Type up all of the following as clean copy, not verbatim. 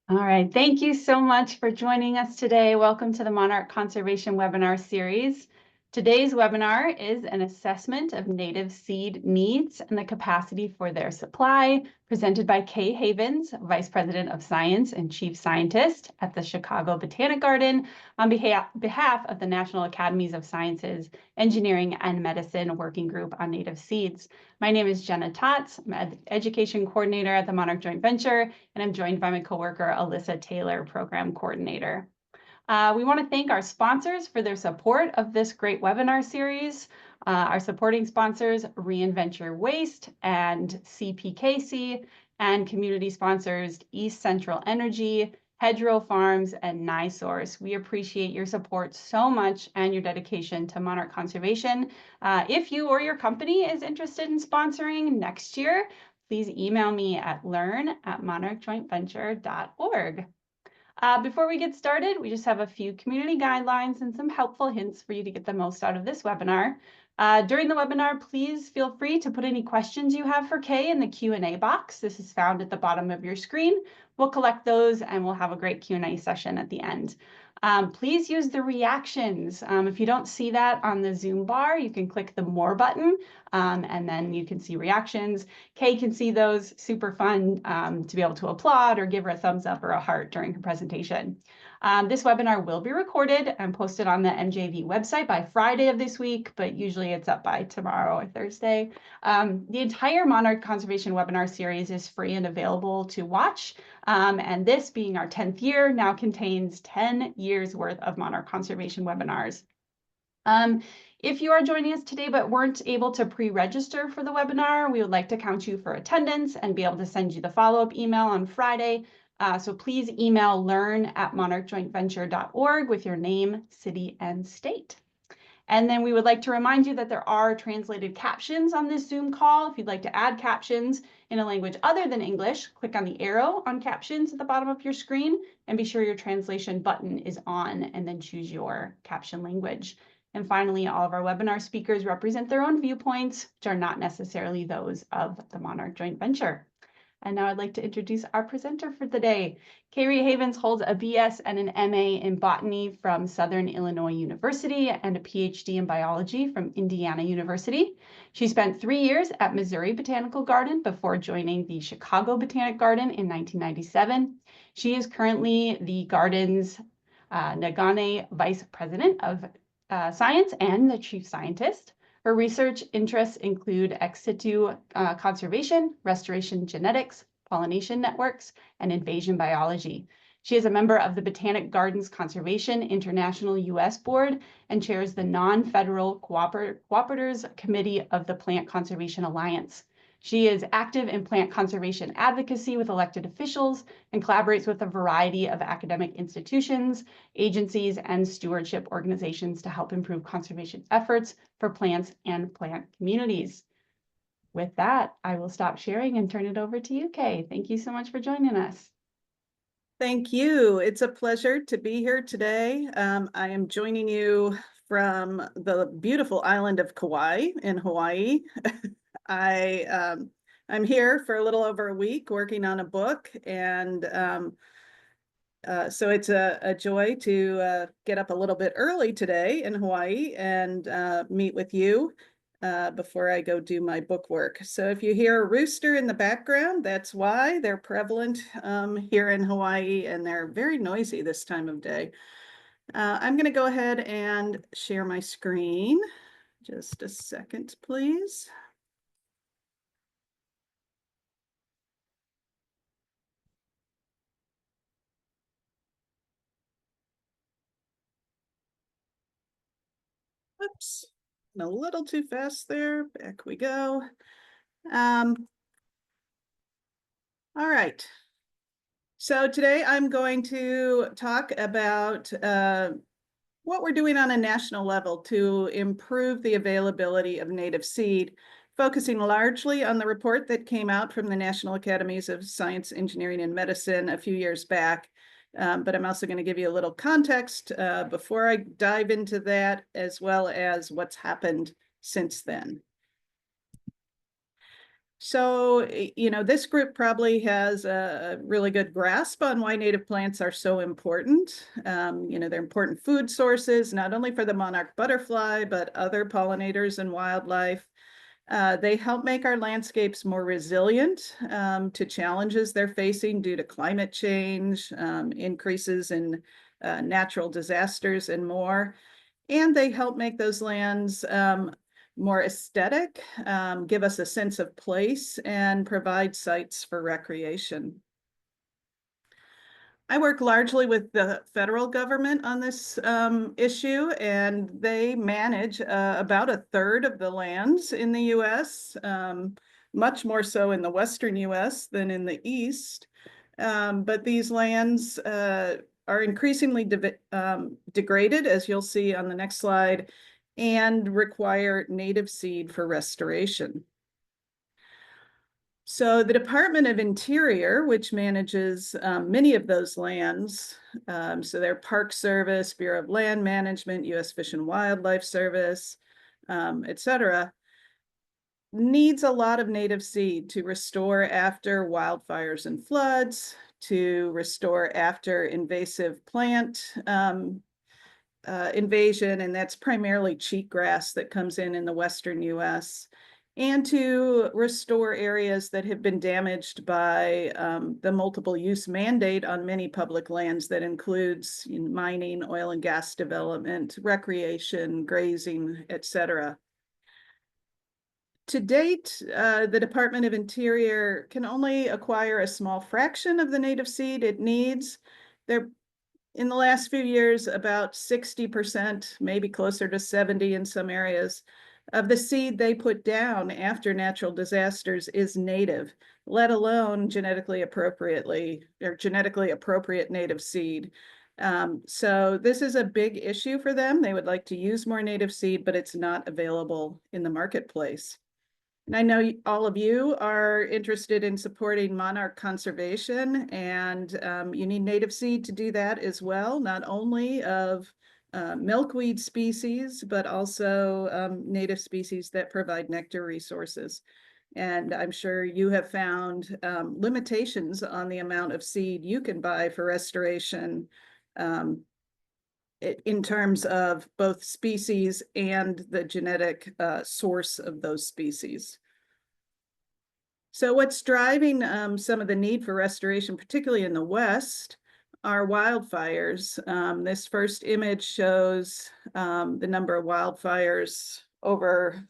All right, thank you so much for joining us today. Welcome to the Monarch Conservation Webinar Series. Today's webinar is an assessment of native seed needs and the capacity for their supply, presented by Kay Havens, Vice President of Science and Chief Scientist at the Chicago Botanic Garden, on behalf of the National Academies of Sciences, Engineering and Medicine Working Group on Native Seeds. My name is Jenna Tots. I'm an Education Coordinator at the Monarch Joint Venture, and I'm joined by my coworker, Alyssa Taylor, Program Coordinator. We want to thank our sponsors for their support of this great webinar series. Our supporting sponsors, Reinvent Your Waste and CPKC, and community sponsors, East Central Energy, Hedgerow Farms, and NiSource. We appreciate your support so much and your dedication to monarch conservation. If you or your company is interested in sponsoring next year, please email me at learn@monarchjointventure.org. Before we get started, we just have a few community guidelines and some helpful hints for you to get the most out of this webinar. During the webinar, please feel free to put any questions you have for Kay in the Q&A box. This is found at the bottom of your screen. We'll collect those and we'll have a great Q&A session at the end. Please use the reactions. If you don't see that on the Zoom bar, you can click the More button, and then you can see reactions. Kay can see those. Super fun to be able to applaud or give her a thumbs up or a heart during her presentation. This webinar will be recorded and posted on the MJV website by Friday of this week, but usually it's up by tomorrow or Thursday. The entire Monarch Conservation webinar series is free and available to watch. And this, being our 10th year, now contains 10 years worth of monarch conservation webinars. If you are joining us today but weren't able to pre-register for the webinar, we would like to count you for attendance and be able to send you the follow-up email on Friday. So please email learn@monarchjointventure.org with your name, city, and state. And then we would like to remind you that there are translated captions on this Zoom call. If you'd like to add captions in a language other than English, click on the arrow on captions at the bottom of your screen and be sure your translation button is on, and then choose your caption language. And finally, all of our webinar speakers represent their own viewpoints, which are not necessarily those of the Monarch Joint Venture. And now I'd like to introduce our presenter for the day. Kay Havens holds a BS and an MA in botany from Southern Illinois University and a PhD in biology from Indiana University. She spent 3 years at Missouri Botanical Garden before joining the Chicago Botanic Garden in 1997. She is currently the garden's Nagane Vice President of Science and the Chief Scientist. Her research interests include ex situ conservation, restoration genetics, pollination networks, and invasion biology. She is a member of the Botanic Gardens Conservation International U.S. Board and chairs the Non-Federal Cooperators Committee of the Plant Conservation Alliance. She is active in plant conservation advocacy with elected officials and collaborates with a variety of academic institutions, agencies, and stewardship organizations to help improve conservation efforts for plants and plant communities. With that, I will stop sharing and turn it over to you, Kay. Thank you so much for joining us. Thank you. It's a pleasure to be here today. I am joining you from the beautiful island of Kauai in Hawaii. I'm here for a little over a week working on a book, and so it's a joy to get up a little bit early today in Hawaii and meet with you before I go do my book work. So if you hear a rooster in the background, that's why. They're prevalent here in Hawaii, and they're very noisy this time of day. I'm going to go ahead and share my screen. Just a second, please. Oops, a little too fast there. Back we go. All right. So today I'm going to talk about what we're doing on a national level to improve the availability of native seed, focusing largely on the report that came out from the National Academies of Science, Engineering, and Medicine a few years back. But I'm also going to give you a little context before I dive into that, as well as what's happened since then. So, this group probably has a really good grasp on why native plants are so important. They're important food sources, not only for the monarch butterfly, but other pollinators and wildlife. They help make our landscapes more resilient to challenges they're facing due to climate change, increases in natural disasters, and more. And they help make those lands more aesthetic, give us a sense of place, and provide sites for recreation. I work largely with the federal government on this issue, and they manage about a third of the lands in the US, much more so in the Western US than in the East. But these lands are increasingly degraded, as you'll see on the next slide, and require native seed for restoration. So the Department of Interior, which manages many of those lands, so their Park Service, Bureau of Land Management, U.S. Fish and Wildlife Service, et cetera, needs a lot of native seed to restore after wildfires and floods, to restore after invasive plant invasion, and that's primarily cheatgrass that comes in the Western US, and to restore areas that have been damaged by the multiple use mandate on many public lands that includes mining, oil and gas development, recreation, grazing, etc. To date, the Department of Interior can only acquire a small fraction of the native seed it needs. In the last few years, about 60%, maybe closer to 70 in some areas, of the seed they put down after natural disasters is native, let alone genetically appropriate native seed. So this is a big issue for them. They would like to use more native seed, but it's not available in the marketplace. And I know all of you are interested in supporting monarch conservation, and you need native seed to do that as well, not only of milkweed species, but also native species that provide nectar resources. And I'm sure you have found limitations on the amount of seed you can buy for restoration in terms of both species and the genetic source of those species. So what's driving some of the need for restoration, particularly in the West, are wildfires. This first image shows the number of wildfires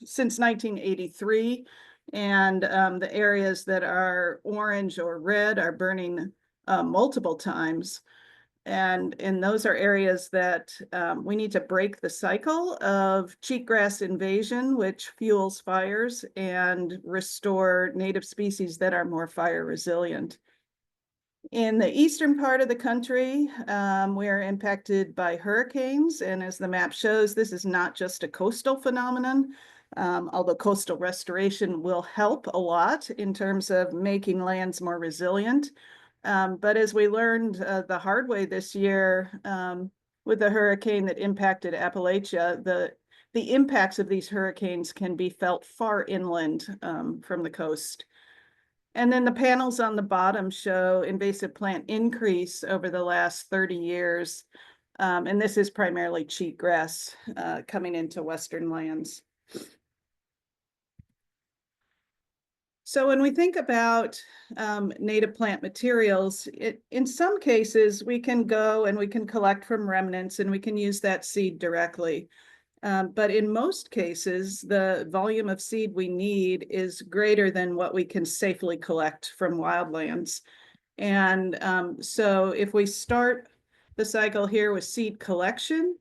since 1983, and the areas that are orange or red are burning multiple times. And those are areas that we need to break the cycle of cheatgrass invasion, which fuels fires, and restore native species that are more fire resilient. In the eastern part of the country, we are impacted by hurricanes. And as the map shows, this is not just a coastal phenomenon, although coastal restoration will help a lot in terms of making lands more resilient. But as we learned the hard way this year with the hurricane that impacted Appalachia, the impacts of these hurricanes can be felt far inland from the coast. And then the panels on the bottom show invasive plant increase over the last 30 years. And this is primarily cheatgrass coming into Western lands. So when we think about native plant materials, in some cases, we can go and we can collect from remnants and we can use that seed directly. But in most cases, the volume of seed we need is greater than what we can safely collect from wildlands. And so if we start the cycle here with seed collection,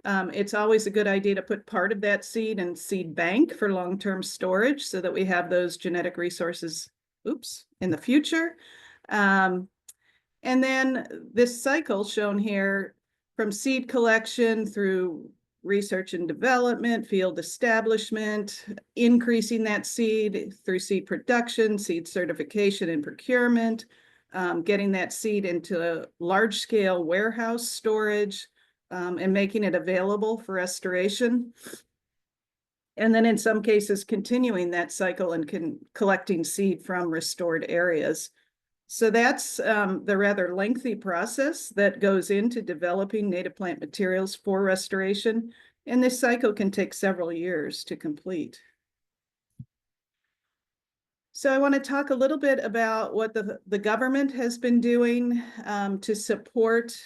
it's always a good idea to put part of that seed in seed bank for long-term storage so that we have those genetic resources, in the future. And then this cycle shown here from seed collection through research and development, field establishment, increasing that seed through seed production, seed certification and procurement, getting that seed into large-scale warehouse storage, and making it available for restoration. And then in some cases, continuing that cycle and collecting seed from restored areas. So that's the rather lengthy process that goes into developing native plant materials for restoration. And this cycle can take several years to complete. So I want to talk a little bit about what the government has been doing to support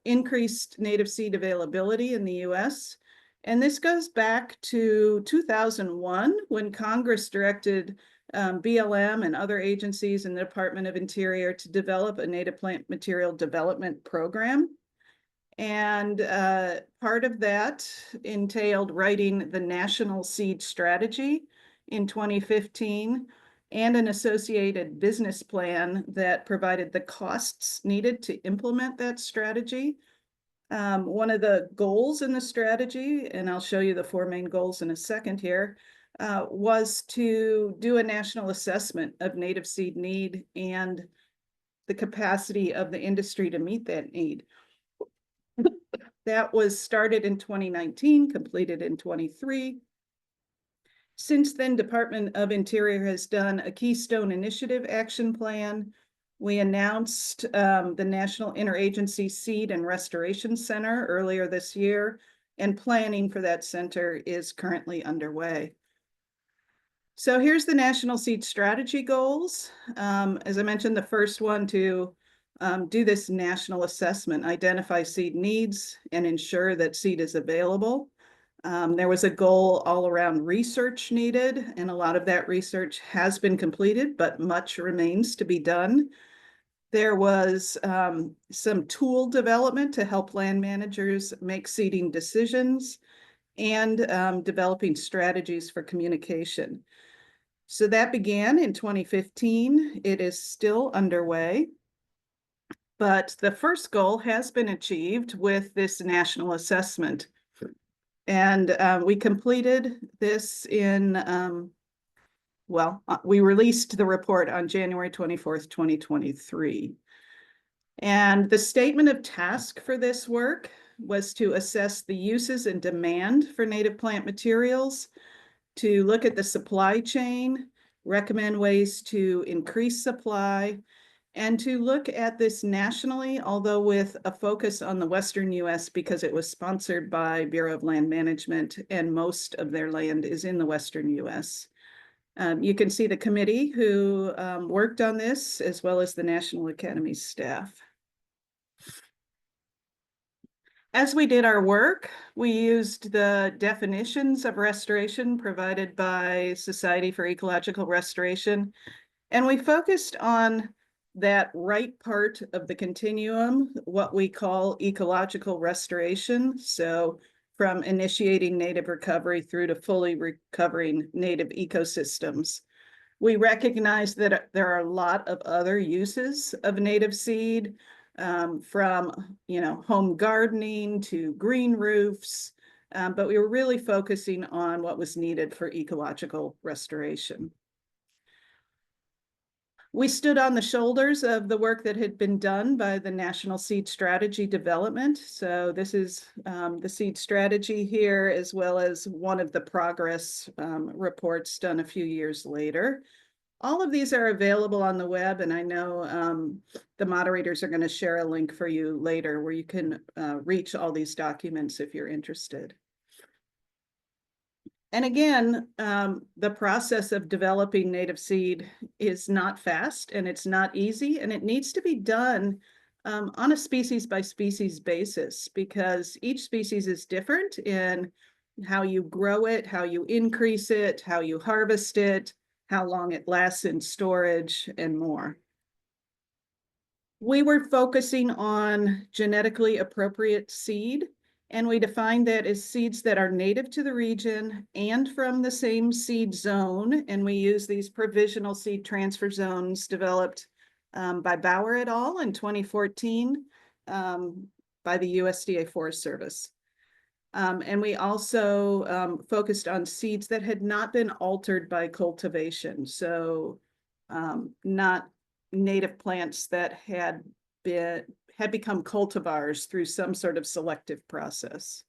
increased native seed availability in the US. And this goes back to 2001 when Congress directed BLM and other agencies in the Department of Interior to develop a native plant material development program. And part of that entailed writing the National Seed Strategy in 2015 and an associated business plan that provided the costs needed to implement that strategy. One of the goals in the strategy, and I'll show you the 4 main goals in a second here, was to do a national assessment of native seed need and the capacity of the industry to meet that need. That was started in 2019, completed in 23. Since then, Department of Interior has done a Keystone Initiative action plan. We announced the National Interagency Seed and Restoration Center earlier this year, and planning for that center is currently underway. So here's the National Seed Strategy goals. As I mentioned, the first one to do this national assessment, identify seed needs and ensure that seed is available. There was a goal all around research needed, and a lot of that research has been completed, but much remains to be done. There was some tool development to help land managers make seeding decisions and developing strategies for communication. So that began in 2015. It is still underway. But the first goal has been achieved with this national assessment. And we completed this in, we released the report on January 24th, 2023. And the statement of task for this work was to assess the uses and demand for native plant materials, to look at the supply chain, recommend ways to increase supply, and to look at this nationally, although with a focus on the Western US because it was sponsored by Bureau of Land Management and most of their land is in the Western US. You can see the committee who worked on this as well as the National Academies staff. As we did our work, we used the definitions of restoration provided by Society for Ecological Restoration, and we focused on that right part of the continuum, what we call ecological restoration. So from initiating native recovery through to fully recovering native ecosystems. We recognize that there are a lot of other uses of native seed, from home gardening to green roofs, but we were really focusing on what was needed for ecological restoration. We stood on the shoulders of the work that had been done by the National Seed Strategy Development. So this is the seed strategy here, as well as one of the progress reports done a few years later. All of these are available on the web, and I know the moderators are going to share a link for you later where you can reach all these documents if you're interested. And again, the process of developing native seed is not fast and it's not easy, and it needs to be done on a species by species basis because each species is different in how you grow it, how you increase it, how you harvest it, how long it lasts in storage, and more. We were focusing on genetically appropriate seed, and we defined that as seeds that are native to the region and from the same seed zone. And we use these provisional seed transfer zones developed by Bauer et al. In 2014 by the USDA Forest Service. And we also focused on seeds that had not been altered by cultivation. So not native plants that had become cultivars through some sort of selective process.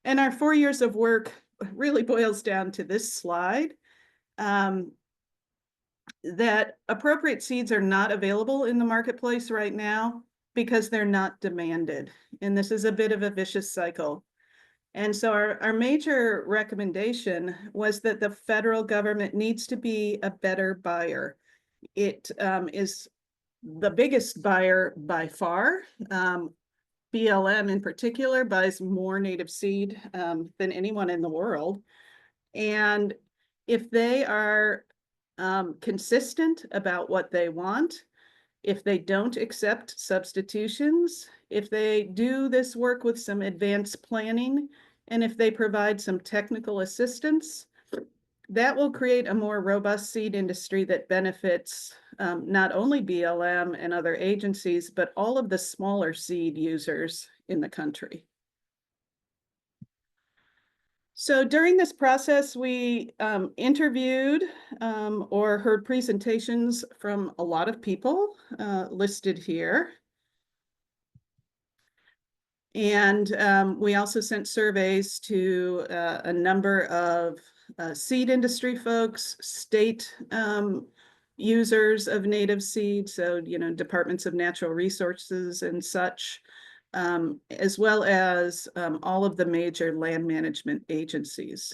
And our 4 years of work really boils down to this slide. That appropriate seeds are not available in the marketplace right now because they're not demanded. And this is a bit of a vicious cycle. And so our major recommendation was that the federal government needs to be a better buyer. It is the biggest buyer by far. BLM in particular buys more native seed than anyone in the world. And if they are consistent about what they want, if they don't accept substitutions, if they do this work with some advanced planning, and if they provide some technical assistance, that will create a more robust seed industry that benefits not only BLM and other agencies, but all of the smaller seed users in the country. So during this process, we interviewed or heard presentations from a lot of people listed here. And we also sent surveys to a number of seed industry folks, state users of native seed, so, departments of natural resources and such, as well as all of the major land management agencies.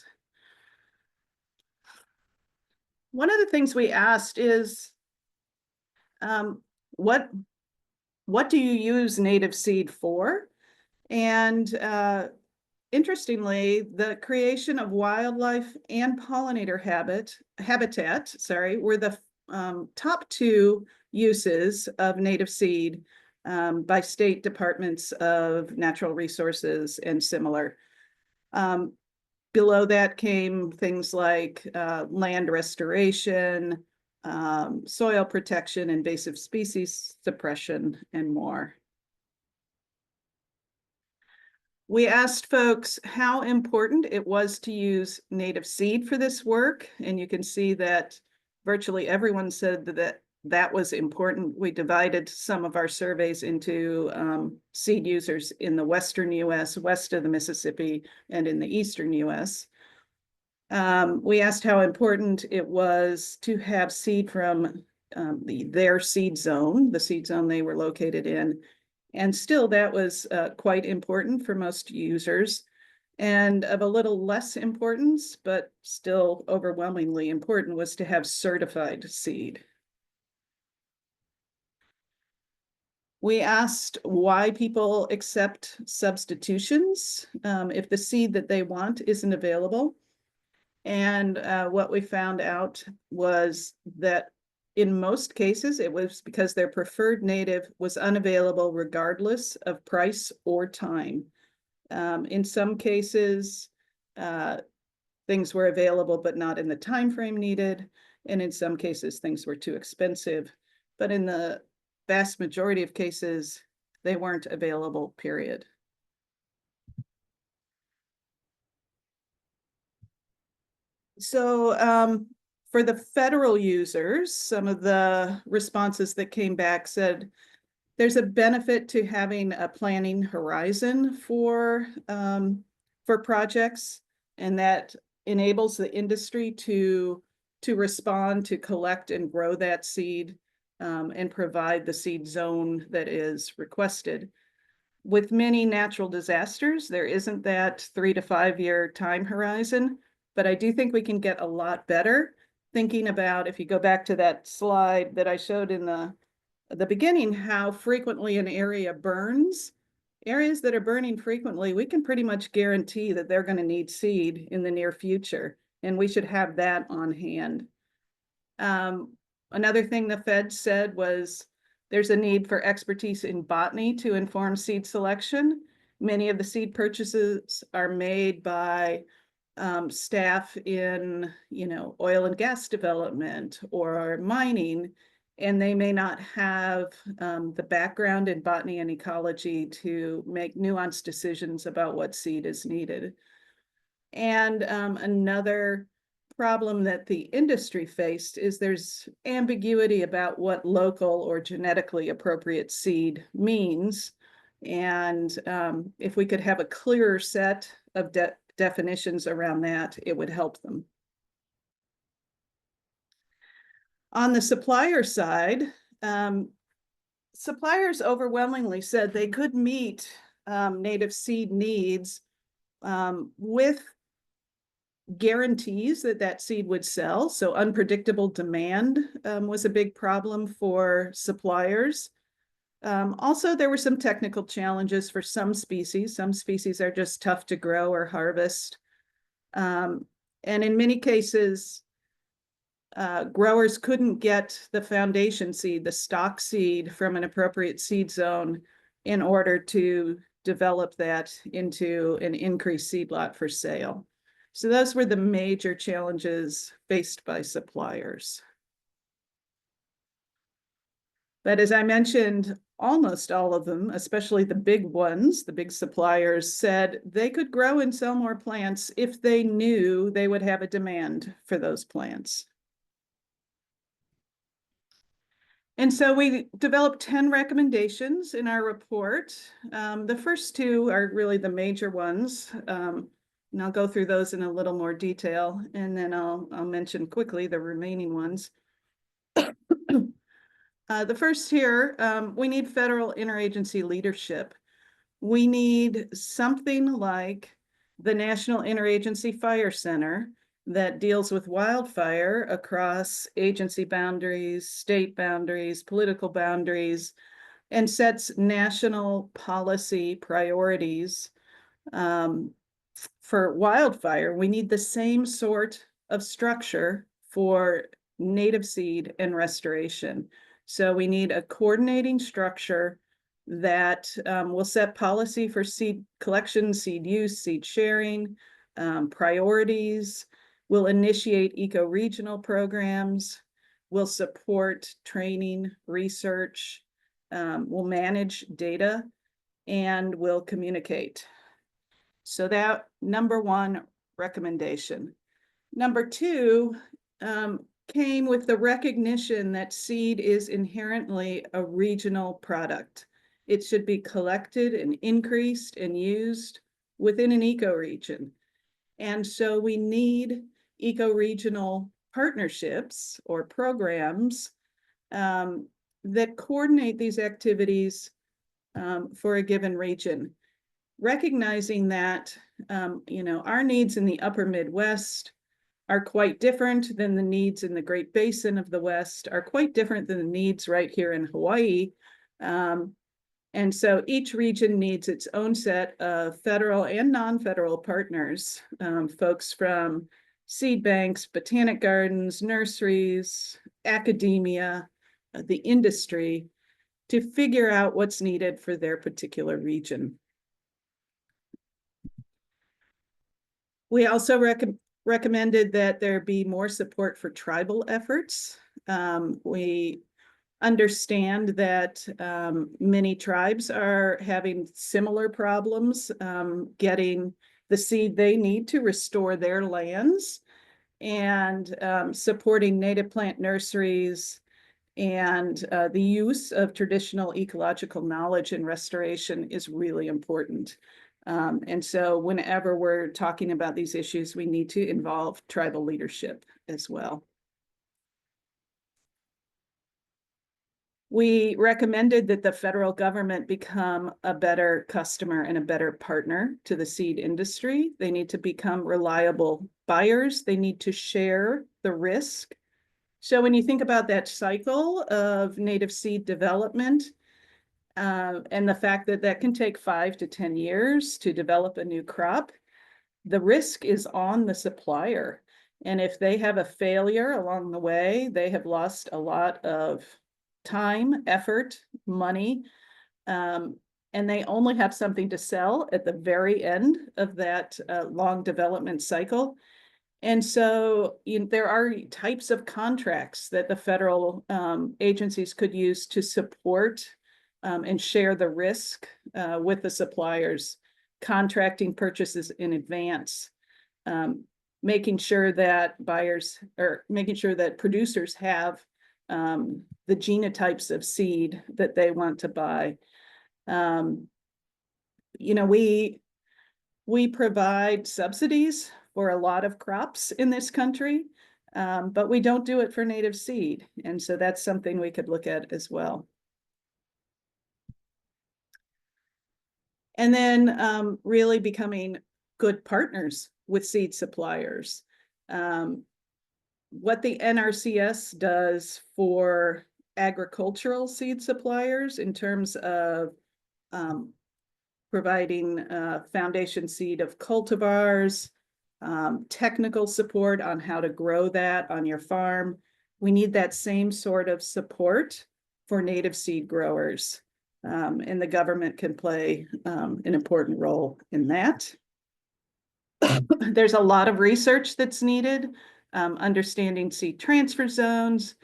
One of the things we asked is, what do you use native seed for? And interestingly, the creation of wildlife and pollinator habitat, were the top 2 uses of native seed by state departments of natural resources and similar. Below that came things like land restoration, soil protection, invasive species suppression, and more. We asked folks how important it was to use native seed for this work, and you can see that virtually everyone said that that was important. We divided some of our surveys into seed users in the western US, west of the Mississippi, and in the eastern US. We asked how important it was to have seed from their seed zone, the seed zone they were located in. And still, that was quite important for most users. And of a little less importance, but still overwhelmingly important, was to have certified seed. We asked why people accept substitutions if the seed that they want isn't available. And what we found out was that in most cases, it was because their preferred native was unavailable regardless of price or time. In some cases, things were available, but not in the time frame needed. And in some cases, things were too expensive. But in the vast majority of cases, they weren't available, period. So for the federal users, some of the responses that came back said there's a benefit to having a planning horizon for projects, and that enables the industry to respond, to collect and grow that seed and provide the seed zone that is requested. With many natural disasters, there isn't that 3 to 5 year time horizon, but I do think we can get a lot better thinking about, if you go back to that slide that I showed in the beginning, how frequently an area burns. Areas that are burning frequently, we can pretty much guarantee that they're going to need seed in the near future, and we should have that on hand. Another thing the Fed said was there's a need for expertise in botany to inform seed selection. Many of the seed purchases are made by staff in, oil and gas development or mining, and they may not have the background in botany and ecology to make nuanced decisions about what seed is needed. And another problem that the industry faced is there's ambiguity about what local or genetically appropriate seed means. And if we could have a clearer set of definitions around that, it would help them. On the supplier side, suppliers overwhelmingly said they could meet native seed needs with guarantees that that seed would sell. So unpredictable demand was a big problem for suppliers. Also, there were some technical challenges for some species. Some species are just tough to grow or harvest. And in many cases, growers couldn't get the foundation seed, the stock seed, from an appropriate seed zone in order to develop that into an increased seed lot for sale. So those were the major challenges faced by suppliers. But as I mentioned, almost all of them, especially the big ones, the big suppliers, said they could grow and sell more plants if they knew they would have a demand for those plants. And so we developed 10 recommendations in our report. The first two are really the major ones. And I'll go through those in a little more detail, and then I'll mention quickly the remaining ones. The first here, we need federal interagency leadership. We need something like the National Interagency Fire Center that deals with wildfire across agency boundaries, state boundaries, political boundaries, and sets national policy priorities for wildfire. We need the same sort of structure for native seed and restoration. So we need a coordinating structure that will set policy for seed collection, seed use, seed sharing, priorities, will initiate eco-regional programs, will support training, research, will manage data, and will communicate. So that number one recommendation. Number two came with the recognition that seed is inherently a regional product. It should be collected and increased and used within an ecoregion. And so we need ecoregional partnerships or programs that coordinate these activities for a given region, recognizing that our needs in the upper Midwest are quite different than the needs in the Great Basin of the West, are quite different than the needs right here in Hawaii. And so each region needs its own set of federal and non-federal partners, folks from seed banks, botanic gardens, nurseries, academia, the industry, to figure out what's needed for their particular region. We also recommended that there be more support for tribal efforts. We understand that many tribes are having similar problems getting the seed they need to restore their lands, and supporting native plant nurseries and the use of traditional ecological knowledge in restoration is really important. And so whenever we're talking about these issues, we need to involve tribal leadership as well. We recommended that the federal government become a better customer and a better partner to the seed industry. They need to become reliable buyers. They need to share the risk. So when you think about that cycle of native seed development, and the fact that that can take 5 to 10 years to develop a new crop, the risk is on the supplier. And if they have a failure along the way, they have lost a lot of time, effort, money, and they only have something to sell at the very end of that long development cycle. And so there are types of contracts that the federal agencies could use to support and share the risk with the suppliers, contracting purchases in advance, making sure that producers have the genotypes of seed that they want to buy. you know, we provide subsidies for a lot of crops in this country, but we don't do it for native seed. And so that's something we could look at as well. And then really becoming good partners with seed suppliers. What the NRCS does for agricultural seed suppliers in terms of providing foundation seed of cultivars, technical support on how to grow that on your farm. We need that same sort of support for native seed growers. And the government can play an important role in that. There's a lot of research that's needed, understanding seed transfer zones,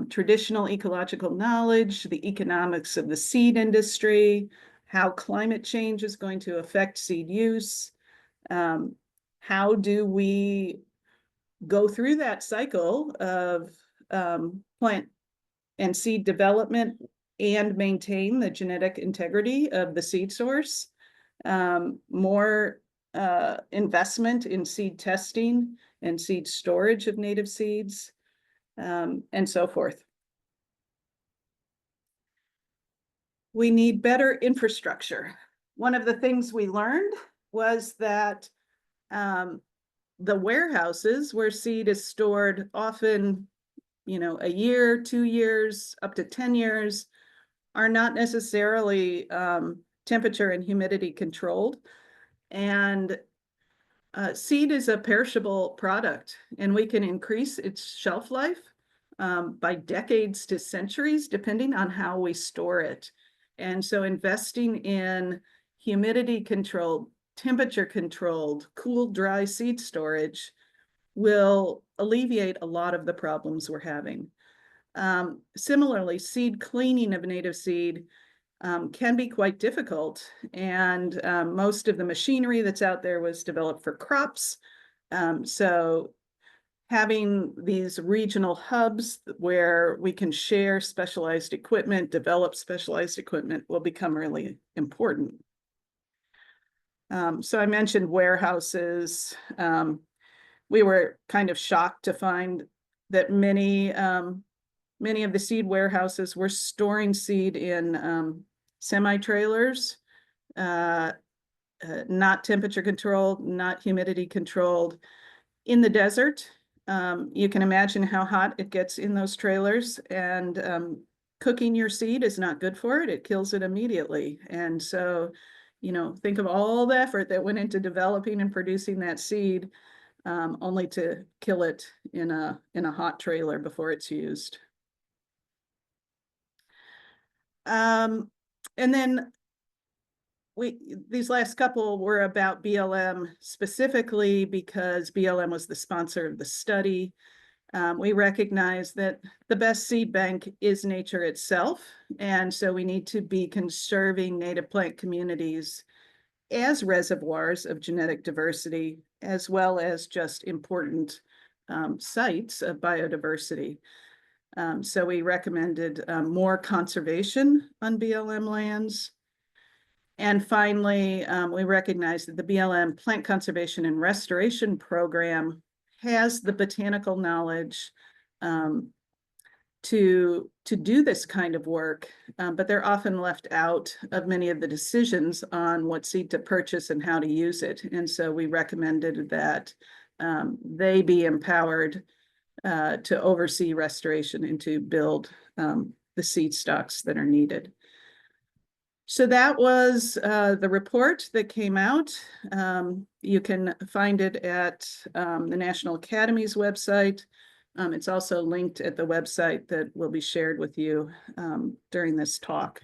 traditional ecological knowledge, the economics of the seed industry, how climate change is going to affect seed use. How do we go through that cycle of plant and seed development and maintain the genetic integrity of the seed source? More investment in seed testing and seed storage of native seeds, and so forth. We need better infrastructure. One of the things we learned was that the warehouses where seed is stored, often, you know, a year, 2 years, up to 10 years, are not necessarily temperature and humidity controlled. And seed is a perishable product, and we can increase its shelf life by decades to centuries, depending on how we store it. And so investing in humidity controlled, temperature controlled, cool, dry seed storage will alleviate a lot of the problems we're having. Similarly, seed cleaning of native seed can be quite difficult. And most of the machinery that's out there was developed for crops. So having these regional hubs where we can share specialized equipment, develop specialized equipment will become really important. So I mentioned warehouses. We were kind of shocked to find that many of the seed warehouses were storing seed in semi-trailers, not temperature controlled, not humidity controlled, in the desert. You can imagine how hot it gets in those trailers, and cooking your seed is not good for it. It kills it immediately. And so, you know, think of all the effort that went into developing and producing that seed, only to kill it in a hot trailer before it's used. And then these last couple were about BLM specifically because BLM was the sponsor of the study. We recognize that the best seed bank is nature itself, and so we need to be conserving native plant communities as reservoirs of genetic diversity, as well as just important sites of biodiversity. So we recommended more conservation on BLM lands. And finally, we recognize that the BLM Plant Conservation and Restoration Program has the botanical knowledge to do this kind of work, but they're often left out of many of the decisions on what seed to purchase and how to use it. And so we recommended that they be empowered to oversee restoration and to build the seed stocks that are needed. So that was the report that came out. You can find it at the National Academies website. It's also linked at the website that will be shared with you during this talk.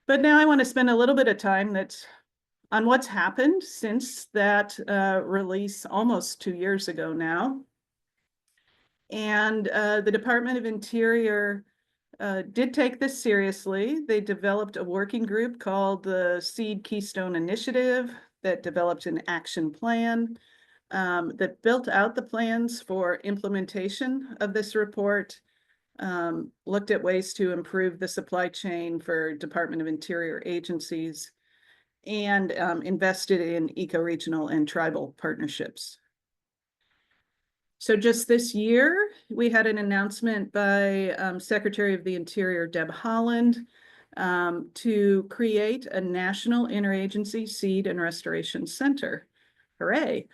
But now I want to spend a little bit of time on what's happened since that release almost 2 years ago now. And the Department of Interior did take this seriously. They developed a working group called the Seed Keystone Initiative that developed an action plan that built out the plans for implementation of this report. looked at ways to improve the supply chain for Department of Interior agencies, and invested in eco-regional and tribal partnerships. So just this year, we had an announcement by Secretary of the Interior, Deb Haaland, to create a National Interagency Seed and Restoration Center. Hooray.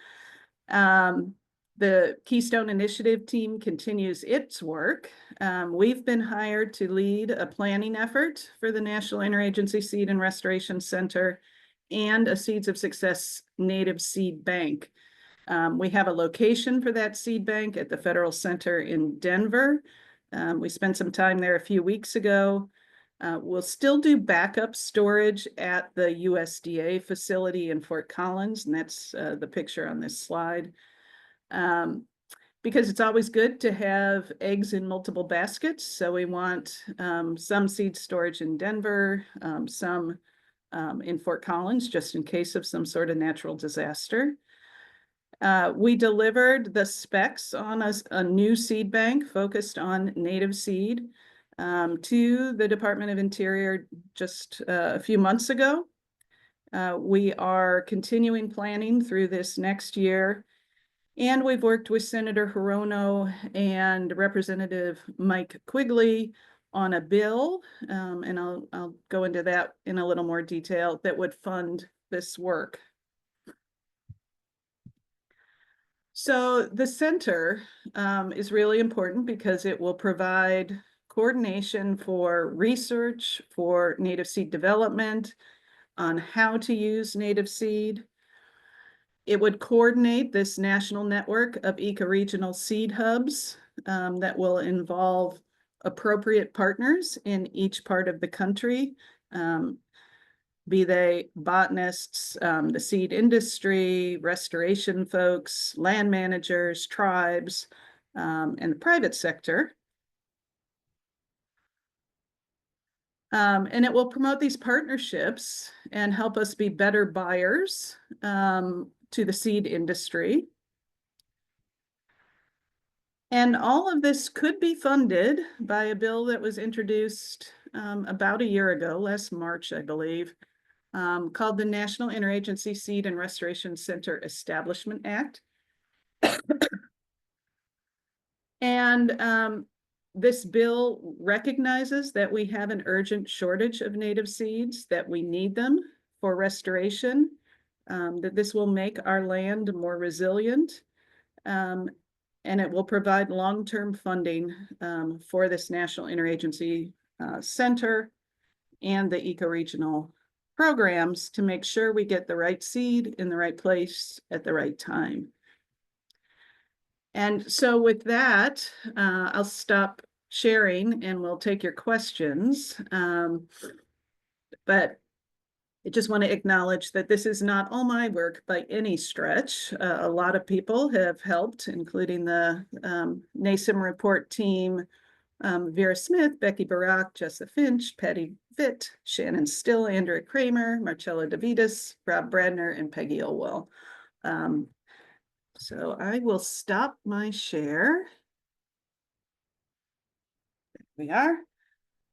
The Keystone Initiative team continues its work. We've been hired to lead a planning effort for the National Interagency Seed and Restoration Center and a Seeds of Success Native Seed Bank. We have a location for that seed bank at the Federal Center in Denver. We spent some time there a few weeks ago. We'll still do backup storage at the USDA facility in Fort Collins, and that's the picture on this slide. Because it's always good to have eggs in multiple baskets. So we want some seed storage in Denver, some in Fort Collins, just in case of some sort of natural disaster. We delivered the specs on a new seed bank focused on native seed to the Department of Interior just a few months ago. We are continuing planning through this next year. And we've worked with Senator Hirono and Representative Mike Quigley on a bill, and I'll go into that in a little more detail, that would fund this work. So the center is really important because it will provide coordination for research, for native seed development, on how to use native seed. It would coordinate this national network of ecoregional seed hubs that will involve appropriate partners in each part of the country, be they botanists, the seed industry, restoration folks, land managers, tribes, and the private sector. And it will promote these partnerships and help us be better buyers to the seed industry. And all of this could be funded by a bill that was introduced about a year ago, last March, I believe, called the National Interagency Seed and Restoration Center Establishment Act. And this bill recognizes that we have an urgent shortage of native seeds, that we need them for restoration, that this will make our land more resilient, and it will provide long-term funding for this National Interagency Center and the ecoregional programs to make sure we get the right seed in the right place at the right time. And so with that, I'll stop sharing and we'll take your questions. But I just want to acknowledge that this is not all my work by any stretch. A lot of people have helped, including the NASEM report team, Vera Smith, Becky Barak, Jessa Finch, Patty Vitt, Shannon Still, Andrea Kramer, Marcella DeVitas, Rob Bradner, and Peggy Olwell. So I will stop my share. There we are.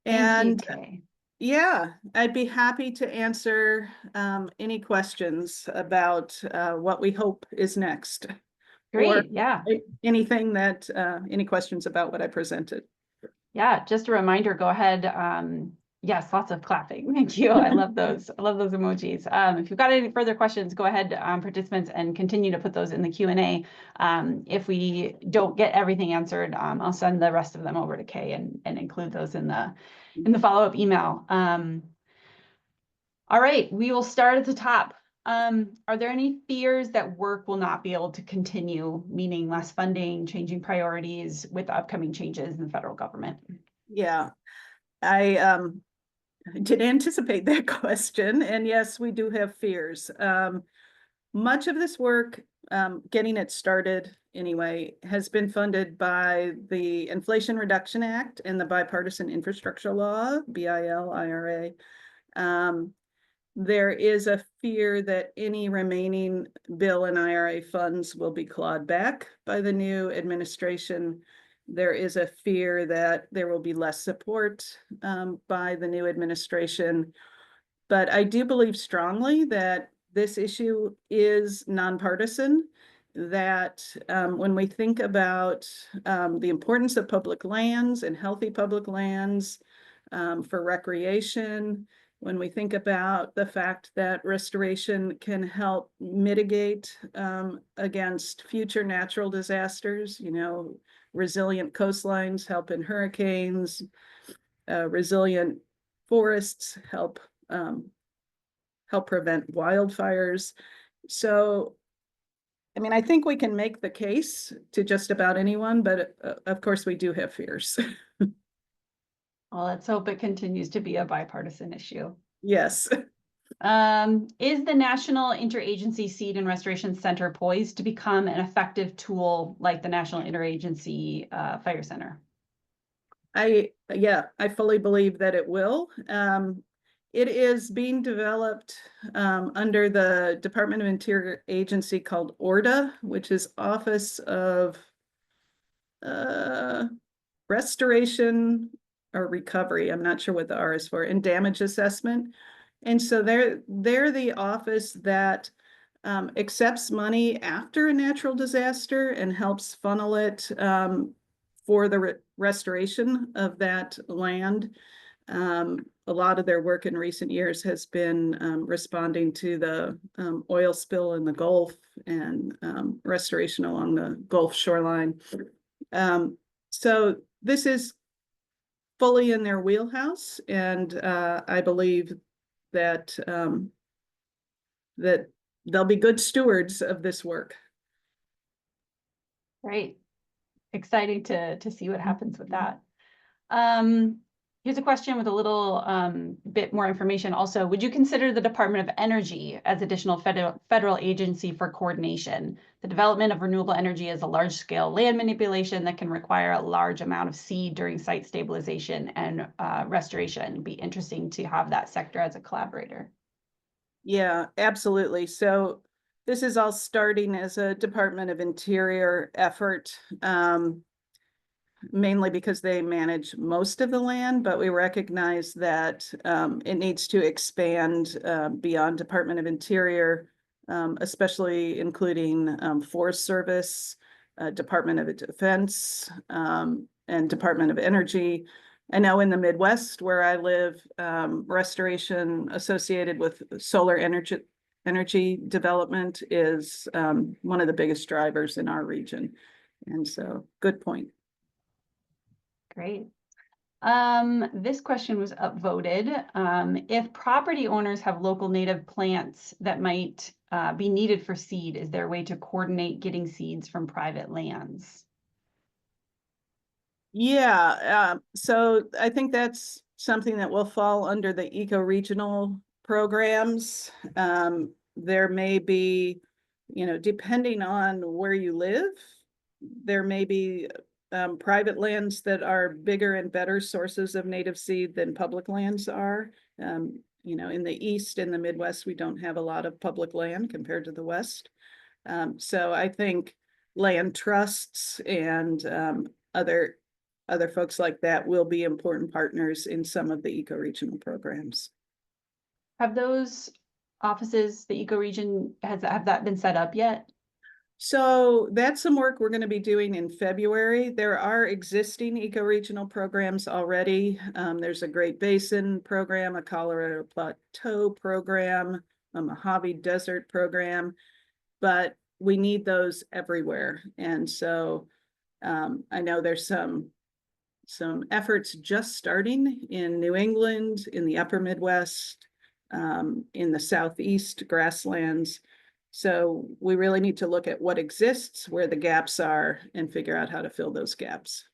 And yeah, I'd be happy to answer any questions about what we hope is next. Great, yeah. Anything that, any questions about what I presented? Yeah, just a reminder, go ahead. Yes, lots of clapping. Thank you. I love those. I love those emojis. If you've got any further questions, go ahead, participants, and continue to put those in the Q&A. If we don't get everything answered, I'll send the rest of them over to Kay and include those in the follow-up email. All right, we will start at the top. Are there any fears that work will not be able to continue, meaning less funding, changing priorities with the upcoming changes in the federal government? Yeah, I did anticipate that question. And yes, we do have fears. Much of this work, getting it started anyway, has been funded by the Inflation Reduction Act and the Bipartisan Infrastructure Law, BIL, IRA. There is a fear that any remaining bill and IRA funds will be clawed back by the new administration. there is a fear that there will be less support by the new administration. But I do believe strongly that this issue is nonpartisan, that when we think about the importance of public lands and healthy public lands for recreation, when we think about the fact that restoration can help mitigate against future natural disasters, resilient coastlines help in hurricanes, resilient forests help prevent wildfires. So, I mean, I think we can make the case to just about anyone, but of course we do have fears. Well, let's hope it continues to be a bipartisan issue. Yes. Is the National Interagency Seed and Restoration Center poised to become an effective tool like the National Interagency Fire Center? I fully believe that it will. It is being developed under the Department of Interior agency called ORDA, which is Office of Restoration or Recovery. I'm not sure what the R is for, and Damage Assessment. And so they're the office that accepts money after a natural disaster and helps funnel it for the restoration of that land. A lot of their work in recent years has been responding to the oil spill in the Gulf and restoration along the Gulf shoreline. So this is fully in their wheelhouse, and I believe that that they'll be good stewards of this work. Great. Exciting to see what happens with that. Here's a question with a little bit more information also. Would you consider the Department of Energy as additional federal agency for coordination? The development of renewable energy is a large-scale land manipulation that can require a large amount of seed during site stabilization and restoration. It'd be interesting to have that sector as a collaborator. Yeah, absolutely. So this is all starting as a Department of Interior effort, mainly because they manage most of the land, but we recognize that it needs to expand beyond Department of Interior, especially including Forest Service, Department of Defense, and Department of Energy. I know in the Midwest where I live, restoration associated with solar energy development is one of the biggest drivers in our region. And so, good point. Great. This question was upvoted. If property owners have local native plants that might be needed for seed, is there a way to coordinate getting seeds from private lands? Yeah, so I think that's something that will fall under the eco-regional programs. There may be, depending on where you live, there may be private lands that are bigger and better sources of native seed than public lands are. In the East, in the Midwest, we don't have a lot of public land compared to the West. So I think land trusts and other folks like that will be important partners in some of the eco-regional programs. Have those offices, the eco-region, have that been set up yet? So that's some work we're going to be doing in February. There are existing eco-regional programs already. There's a Great Basin program, a Colorado Plateau program, a Mojave Desert program, but we need those everywhere. And so I know there's some efforts just starting in New England, in the upper Midwest, in the Southeast grasslands. So we really need to look at what exists, where the gaps are, and figure out how to fill those gaps.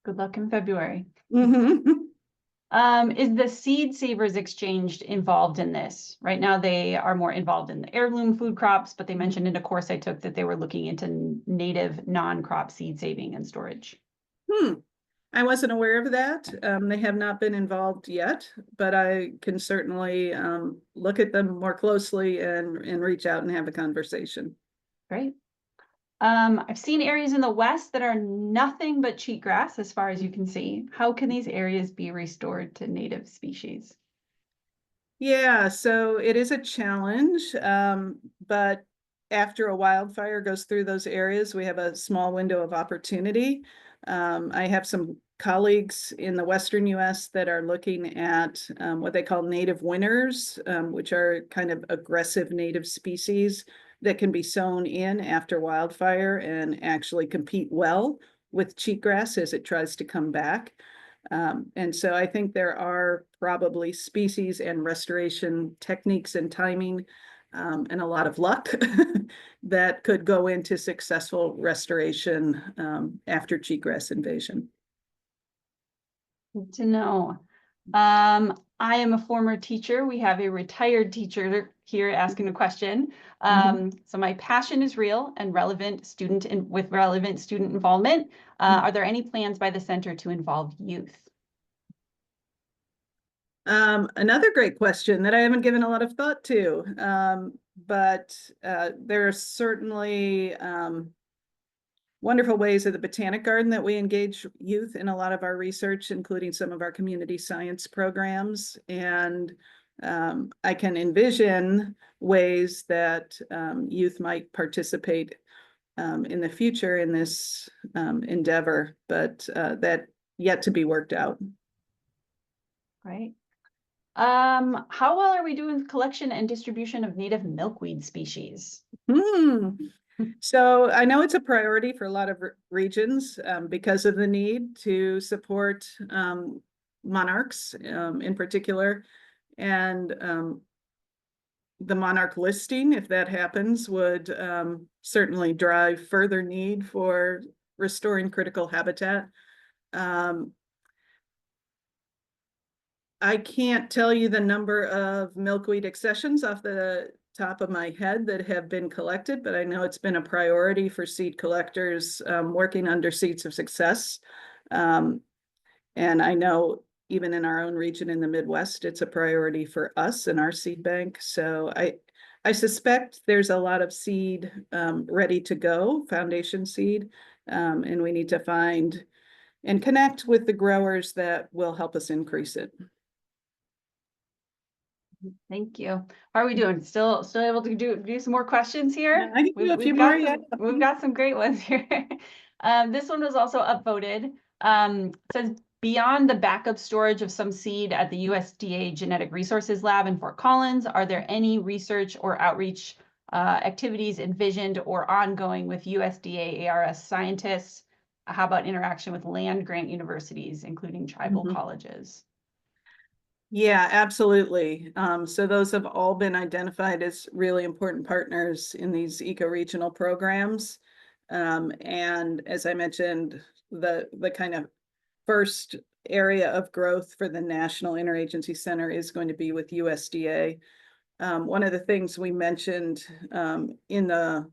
Good luck in February. Mm-hmm. Is the Seed Savers Exchange involved in this? Right now, they are more involved in the heirloom food crops, but they mentioned in a course I took that they were looking into native non-crop seed saving and storage. I wasn't aware of that. They have not been involved yet, but I can certainly look at them more closely and reach out and have a conversation. Great. I've seen areas in the west that are nothing but cheatgrass, as far as you can see. How can these areas be restored to native species? Yeah, so it is a challenge, but after a wildfire goes through those areas, we have a small window of opportunity. I have some colleagues in the Western US that are looking at what they call native winners, which are kind of aggressive native species that can be sown in after wildfire and actually compete well with cheatgrass as it tries to come back. And so I think there are probably species and restoration techniques and timing and a lot of luck that could go into successful restoration after cheatgrass invasion. Good to know. I am a former teacher. We have a retired teacher here asking a question. So my passion is real and relevant with relevant student involvement. Are there any plans by the center to involve youth? Another great question that I haven't given a lot of thought to, but there are certainly wonderful ways at the Botanic Garden that we engage youth in a lot of our research, including some of our community science programs. And I can envision ways that youth might participate in the future in this endeavor, but that yet to be worked out. Right. How well are we doing with collection and distribution of native milkweed species? So I know it's a priority for a lot of regions because of the need to support monarchs in particular. And the monarch listing, if that happens, would certainly drive further need for restoring critical habitat. I can't tell you the number of milkweed accessions off the top of my head that have been collected, but I know it's been a priority for seed collectors working under Seeds of Success. And I know even in our own region in the Midwest, it's a priority for us and our seed bank. So I suspect there's a lot of seed ready to go, foundation seed, and we need to find and connect with the growers that will help us increase it. Thank you. How are we doing? Still able to do some more questions here? I can do a few more, yeah. We've got some great ones here. This one was also upvoted. Says, beyond the backup storage of some seed at the USDA Genetic Resources Lab in Fort Collins, are there any research or outreach activities envisioned or ongoing with USDA ARS scientists? How about interaction with land grant universities, including tribal colleges? Yeah, absolutely. So those have all been identified as really important partners in these eco-regional programs. And as I mentioned, the kind of first area of growth for the National Interagency Center is going to be with USDA. One of the things we mentioned in the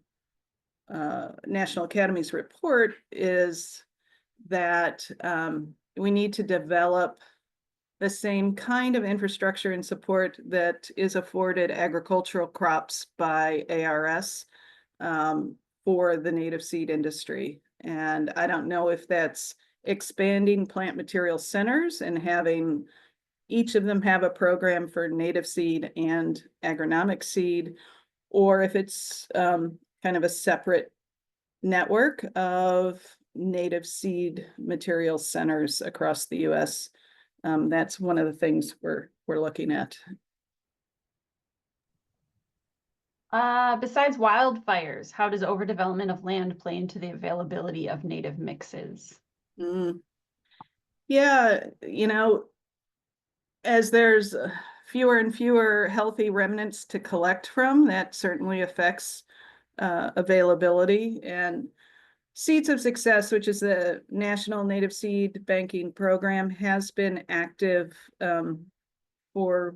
National Academies report is that we need to develop the same kind of infrastructure and support that is afforded agricultural crops by ARS for the native seed industry. And I don't know if that's expanding plant material centers and having each of them have a program for native seed and agronomic seed, or if it's kind of a separate network of native seed material centers across the US. That's one of the things we're looking at. Besides wildfires, how does overdevelopment of land play into the availability of native mixes? Yeah, as there's fewer and fewer healthy remnants to collect from, that certainly affects availability. And Seeds of Success, which is the National Native Seed Banking Program, has been active for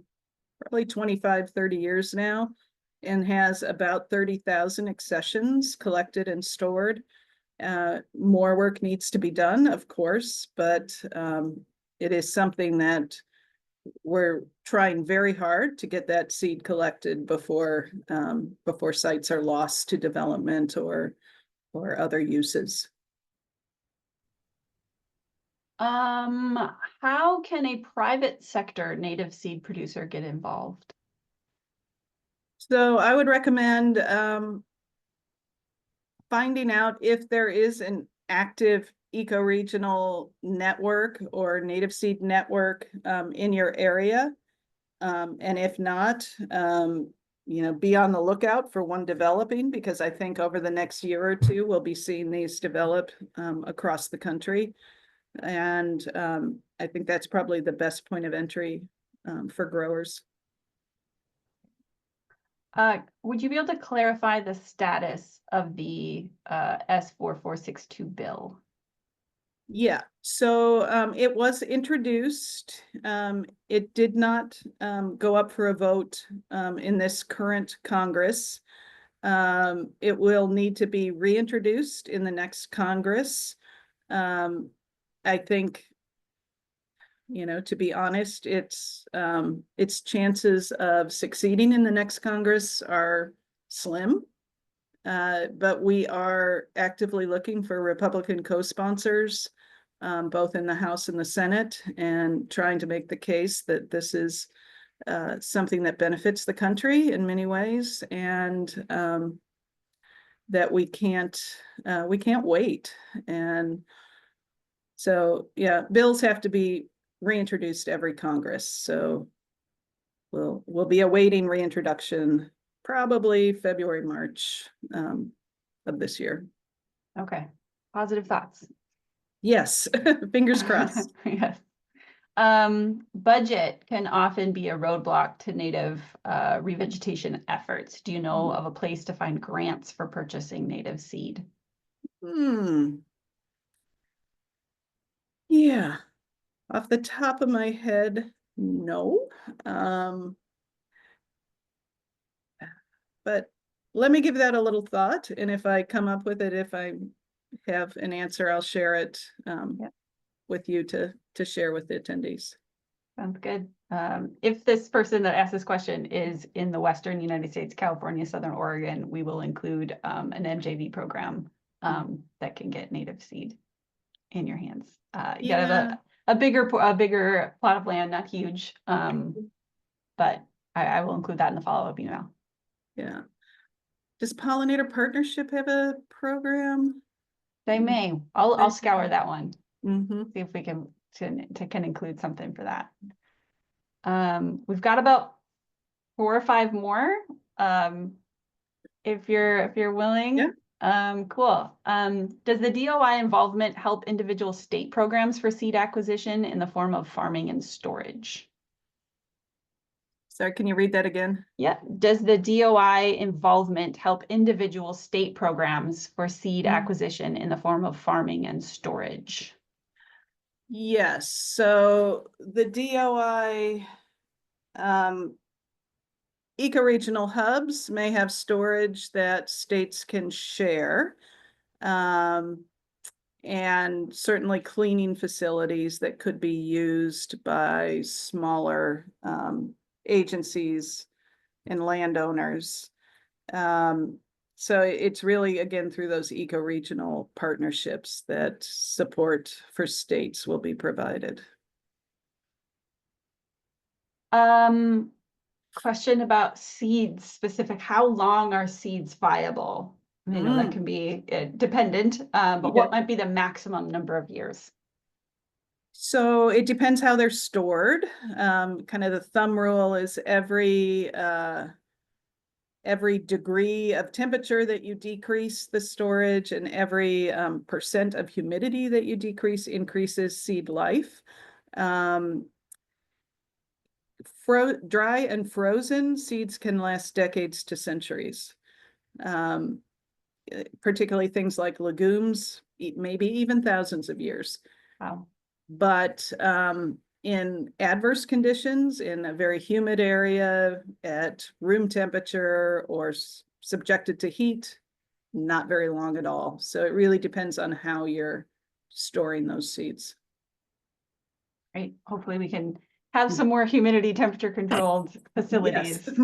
probably 25, 30 years now, and has about 30,000 accessions collected and stored. More work needs to be done, of course, but it is something that we're trying very hard to get that seed collected before sites are lost to development or or other uses. How can a private sector native seed producer get involved? So I would recommend finding out if there is an active ecoregional network or native seed network in your area. And if not, be on the lookout for one developing, because I think over the next year or two, we'll be seeing these develop across the country. And I think that's probably the best point of entry for growers. Would you be able to clarify the status of the S4462 bill? Yeah, so it was introduced. It did not go up for a vote in this current Congress. It will need to be reintroduced in the next Congress. I think, to be honest, its chances of succeeding in the next Congress are slim. But we are actively looking for Republican co-sponsors, both in the House and the Senate, and trying to make the case that this is something that benefits the country in many ways, and that we can't wait. And so, yeah, bills have to be reintroduced every Congress. So we'll be awaiting reintroduction probably February, March of this year. Okay, positive thoughts. Yes, fingers crossed. Yes. Budget can often be a roadblock to native revegetation efforts. Do you know of a place to find grants for purchasing native seed? Yeah, off the top of my head, no. But let me give that a little thought, and if I come up with it, if I have an answer, I'll share it with you to share with the attendees. Sounds good. If this person that asked this question is in the Western United States, California, Southern Oregon, we will include an MJV program that can get native seed in your hands. You gotta have a bigger plot of land, not huge, but I will include that in the follow-up email. Yeah. Does Pollinator Partnership have a program? They may. I'll scour that one. Mm-hmm. See if we can include something for that. We've got about 4 or 5 more. If you're willing. Yeah. Cool. Does the DOI involvement help individual state programs for seed acquisition in the form of farming and storage? Sorry, can you read that again? Yeah. Does the DOI involvement help individual state programs for seed acquisition in the form of farming and storage? Yes. So the DOI ecoregional hubs may have storage that states can share. And certainly cleaning facilities that could be used by smaller agencies and landowners. So it's really, again, through those ecoregional partnerships that support for states will be provided. Question about seeds specific. How long are seeds viable? I know that can be dependent, but what might be the maximum number of years? So it depends how they're stored. Kind of the thumb rule is every degree of temperature that you decrease the storage, and every percent of humidity that you decrease increases seed life. Dry and frozen seeds can last decades to centuries. Particularly things like legumes, maybe even thousands of years. Wow. But in adverse conditions, in a very humid area, at room temperature, or subjected to heat, not very long at all. So it really depends on how you're storing those seeds. Right. Hopefully we can have some more humidity temperature controlled facilities. Yes.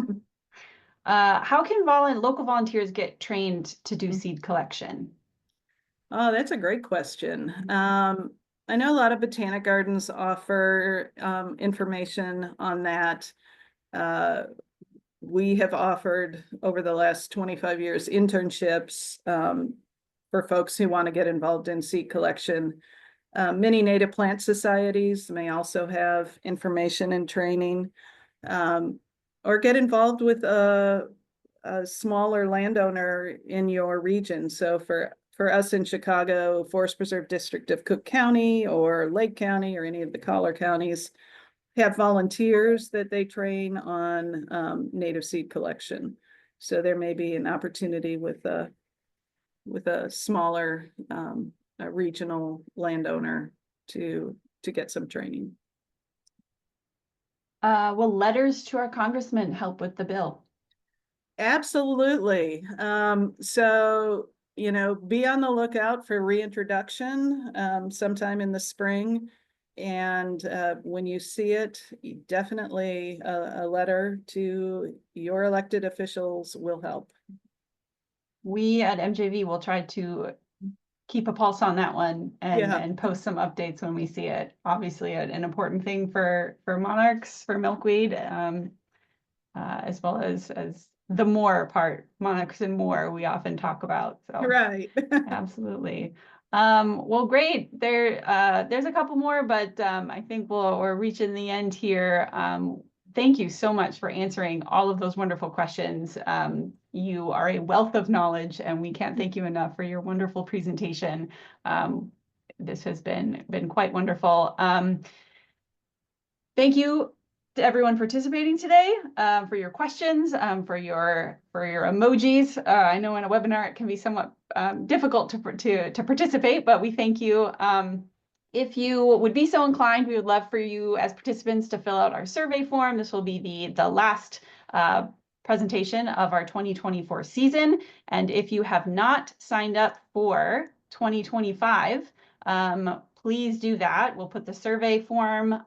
How can local volunteers get trained to do seed collection? Oh, that's a great question. I know a lot of botanic gardens offer information on that. We have offered over the last 25 years internships for folks who want to get involved in seed collection. Many native plant societies may also have information and training, or get involved with a smaller landowner in your region. So for us in Chicago, Forest Preserve District of Cook County or Lake County or any of the collar counties have volunteers that they train on native seed collection. So there may be an opportunity with a smaller a regional landowner to get some training. Will letters to our congressman help with the bill? Absolutely. So, you know, be on the lookout for reintroduction sometime in the spring. And when you see it, definitely a letter to your elected officials will help. We at MJV will try to keep a pulse on that one and, Yeah. and post some updates when we see it. Obviously, an important thing for monarchs, for milkweed, as well as the more part, monarchs and more we often talk about. So Right. absolutely. Well, great. There's a couple more, but I think we're reaching the end here. Thank you so much for answering all of those wonderful questions. You are a wealth of knowledge, and we can't thank you enough for your wonderful presentation. This has been quite wonderful. Thank you to everyone participating today, for your questions, for your emojis. I know in a webinar it can be somewhat difficult to participate, but we thank you. If you would be so inclined, we would love for you as participants to fill out our survey form. This will be the last presentation of our 2024 season. And if you have not signed up for 2025, please do that. We'll put the survey form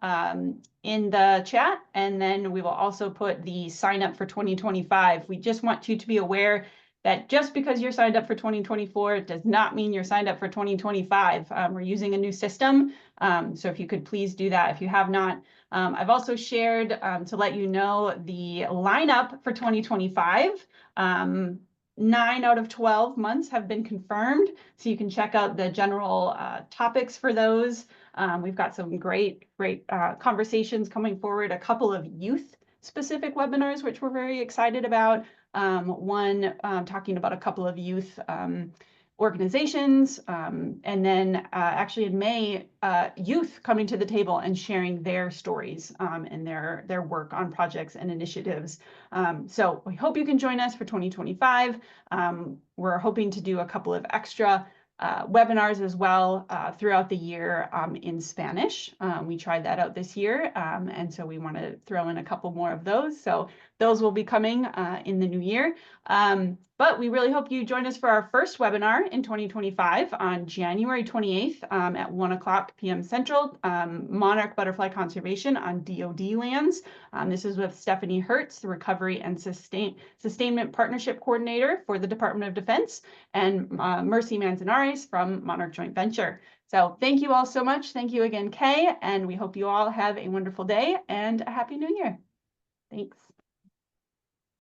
in the chat, and then we will also put the sign up for 2025. We just want you to be aware that just because you're signed up for 2024, it does not mean you're signed up for 2025. We're using a new system, so if you could please do that if you have not. I've also shared to let you know the lineup for 2025. 9 out of 12 months have been confirmed, so you can check out the general topics for those. We've got some great conversations coming forward, a couple of youth-specific webinars, which we're very excited about. One talking about a couple of youth organizations, and then actually in May, youth coming to the table and sharing their stories and their work on projects and initiatives. So we hope you can join us for 2025. We're hoping to do a couple of extra webinars as well throughout the year in Spanish. We tried that out this year, and so we want to throw in a couple more of those. So those will be coming in the new year. But we really hope you join us for our first webinar in 2025 on January 28th at 1:00 p.m. Central, Monarch Butterfly Conservation on DoD lands. This is with Stephanie Hertz, the Recovery and Sustainment Partnership Coordinator for the Department of Defense, and Mercy Manzanares from Monarch Joint Venture. So thank you all so much. Thank you again, Kay, and we hope you all have a wonderful day and a Happy New Year. Thanks.